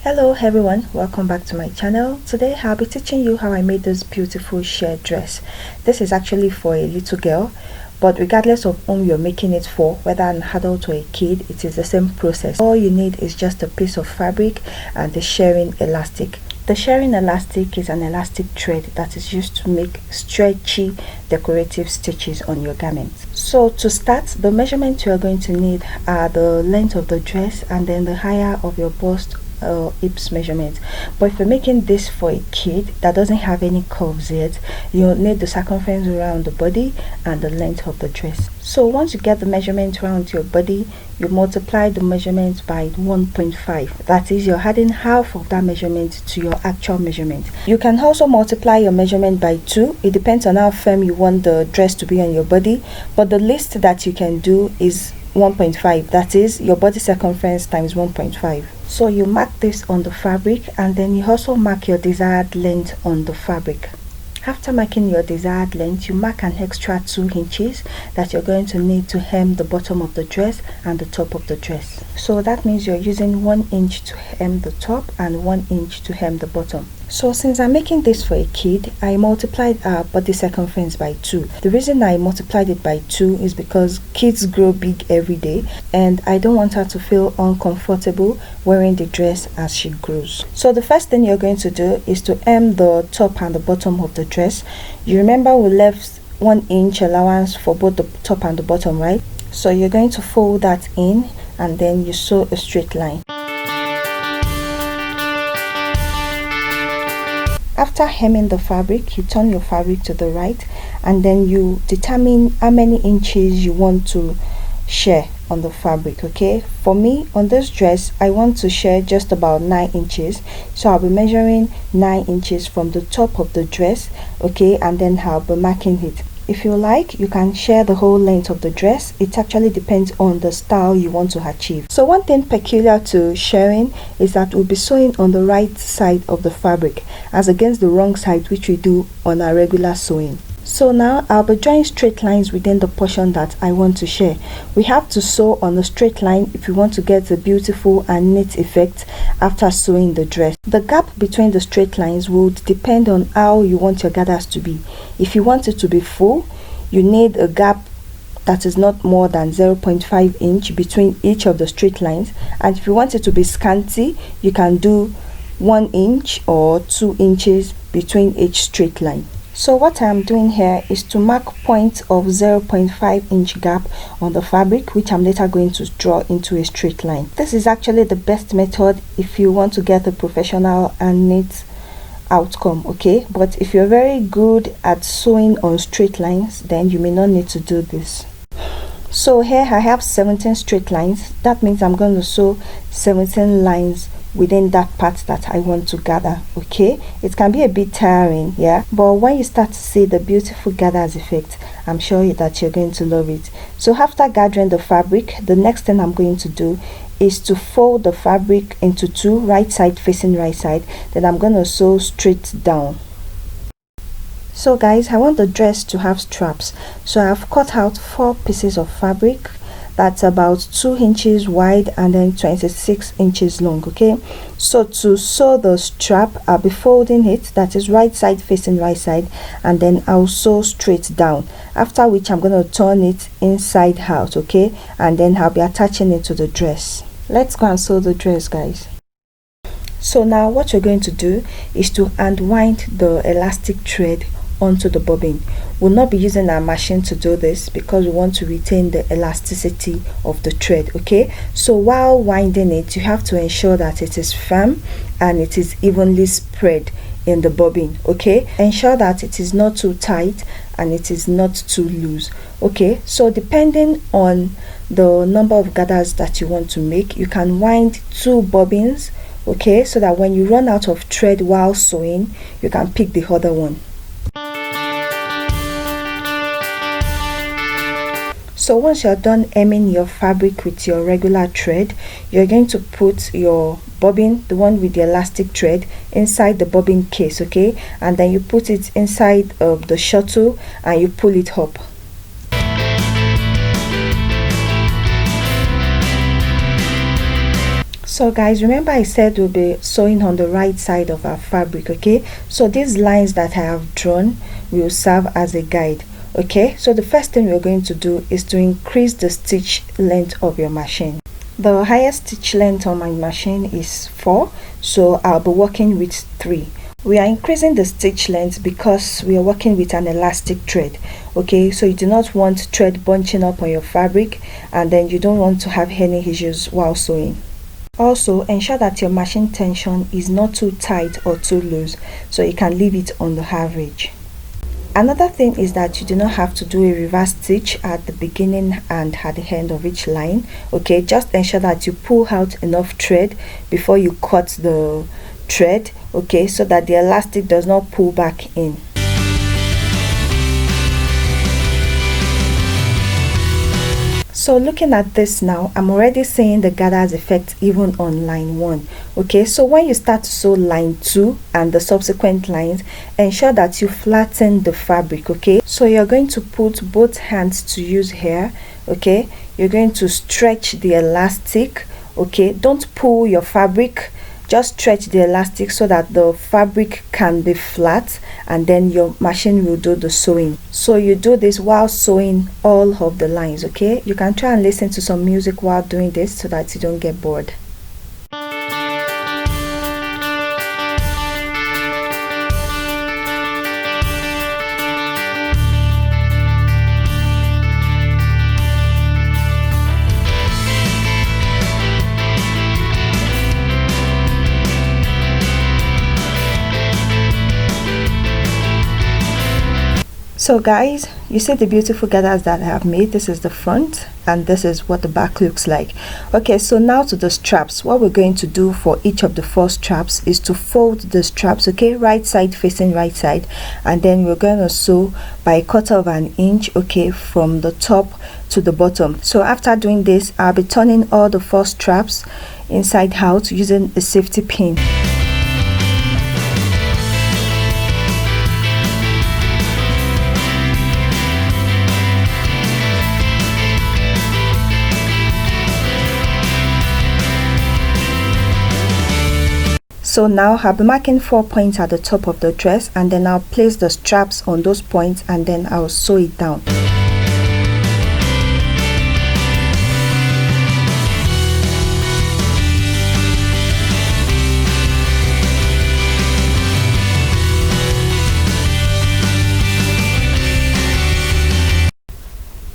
Hello everyone, welcome back to my channel. Today I'll be teaching you how I made this beautiful shirred dress. This is actually for a little girl, but regardless of whom you're making it for, whether an adult or a kid, it is the same process. All you need is just a piece of fabric and the shirring elastic. The shirring elastic is an elastic thread that is used to make stretchy decorative stitches on your garments. So to start, the measurements you are going to need are the length of the dress and then the higher of your bust hips measurement. But if you're making this for a kid that doesn't have any curves yet, you'll need the circumference around the body and the length of the dress. So once you get the measurement around your body, you multiply the measurement by 1.5. that is, you're adding half of that measurement to your actual measurement. You can also multiply your measurement by 2. It depends on how firm you want the dress to be on your body, but the least that you can do is 1.5, that is your body circumference times 1.5. So you mark this on the fabric and then you also mark your desired length on the fabric. After marking your desired length, you mark an extra 2 inches that you're going to need to hem the bottom of the dress and the top of the dress. So that means you're using 1 inch to hem the top and 1 inch to hem the bottom. So since I'm making this for a kid, I multiplied our body circumference by 2. The reason I multiplied it by 2 is because kids grow big every day and I don't want her to feel uncomfortable wearing the dress as she grows. So the first thing you're going to do is to hem the top and the bottom of the dress. You remember we left 1 inch allowance for both the top and the bottom, right? So you're going to fold that in and then you sew a straight line. After hemming the fabric, you turn your fabric to the right and then you determine how many inches you want to share on the fabric. Okay, for me on this dress I want to share just about 9 inches, so I'll be measuring 9 inches from the top of the dress. Okay, and then I'll be marking it. If you like, you can share the whole length of the dress. It actually depends on the style you want to achieve. So one thing peculiar to shirring is that we'll be sewing on the right side of the fabric as against the wrong side, which we do on our regular sewing. So now I'll be drawing straight lines within the portion that I want to share. We have to sew on a straight line if you want to get a beautiful and neat effect after sewing the dress. The gap between the straight lines would depend on how you want your gathers to be. If you want it to be full, you need a gap that is not more than 0.5 inch between each of the straight lines, and if you want it to be scanty, you can do 1 inch or 2 inches between each straight line. So what I'm doing here is to mark points of 0.5 inch gap on the fabric, which I'm later going to draw into a straight line. This is actually the best method if you want to get a professional and neat outcome. Okay, but if you're very good at sewing on straight lines, then you may not need to do this. So here I have 17 straight lines. That means I'm going to sew 17 lines within that part that I want to gather. Okay, it can be a bit tiring, yeah, but when you start to see the beautiful gathers effect, I'm sure that you're going to love it. So after gathering the fabric, the next thing I'm going to do is to fold the fabric into 2, right side facing right side. Then I'm going to sew straight down. So guys, I want the dress to have straps, so I've cut out 4 pieces of fabric that's about 2 inches wide and then 26 inches long. Okay, so to sew the strap, I'll be folding it, that is right side facing right side, and then I'll sew straight down, after which I'm going to turn it inside out. Okay, and then I'll be attaching it to the dress. Let's go and sew the dress, guys. So now what you're going to do is to unwind the elastic thread onto the bobbin. We'll not be using our machine to do this because we want to retain the elasticity of the thread. Okay, so while winding it, you have to ensure that it is firm and it is evenly spread in the bobbin. Okay, ensure that it is not too tight and it is not too loose. Okay, so depending on the number of gathers that you want to make, you can wind 2 bobbins. Okay, so that when you run out of thread while sewing, you can pick the other one. So once you're done hemming your fabric with your regular thread, you're going to put your bobbin, the one with the elastic thread, inside the bobbin case. Okay, and then you put it inside of the shuttle and you pull it up. So guys, remember I said we'll be sewing on the right side of our fabric, okay? So these lines that I have drawn will serve as a guide, okay? So the first thing we're going to do is to increase the stitch length of your machine. The highest stitch length on my machine is 4, so I'll be working with 3. We are increasing the stitch length because we are working with an elastic thread, okay? So you do not want thread bunching up on your fabric, and then you don't want to have any issues while sewing. Also, ensure that your machine tension is not too tight or too loose, so you can leave it on the average. Another thing is that you do not have to do a reverse stitch at the beginning and at the end of each line, okay? Just ensure that you pull out enough thread before you cut the thread, okay, so that the elastic does not pull back in. So looking at this now, I'm already seeing the gathers effect even on line 1, okay? So when you start to sew line 2 and the subsequent lines, ensure that you flatten the fabric, okay? So you're going to put both hands to use here, okay? You're going to stretch the elastic, okay? Don't pull your fabric, just stretch the elastic so that the fabric can be flat, and then your machine will do the sewing. So you do this while sewing all of the lines, okay? You can try and listen to some music while doing this so that you don't get bored. So guys, you see the beautiful gathers that I have made. This is the front and this is what the back looks like. Okay, so now to the straps. What we're going to do for each of the 4 straps is to fold the straps, okay, right side facing right side, and then we're going to sew by 1/4 of an inch, okay, from the top to the bottom. So after doing this, I'll be turning all the 4 straps inside out using a safety pin. So now I'll be marking 4 points at the top of the dress, and then I'll place the straps on those points and then I'll sew it down.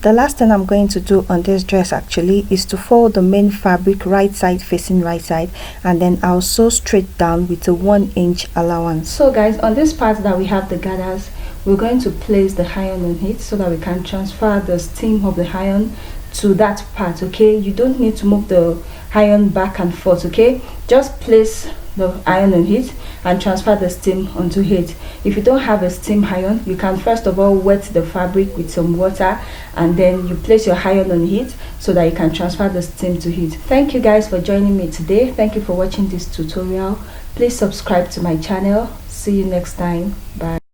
The last thing I'm going to do on this dress actually is to fold the main fabric right side facing right side, and then I'll sew straight down with a 1 inch allowance. So guys, on this part that we have the gathers, we're going to place the iron on it so that we can transfer the steam of the iron to that part, okay? You don't need to move the iron back and forth, okay? Just place the iron on it and transfer the steam onto it. If you don't have a steam iron, you can first of all wet the fabric with some water, and then you place your iron on it so that you can transfer the steam to it. Thank you guys for joining me today. Thank you for watching this tutorial. Please subscribe to my channel. See you next time. Bye.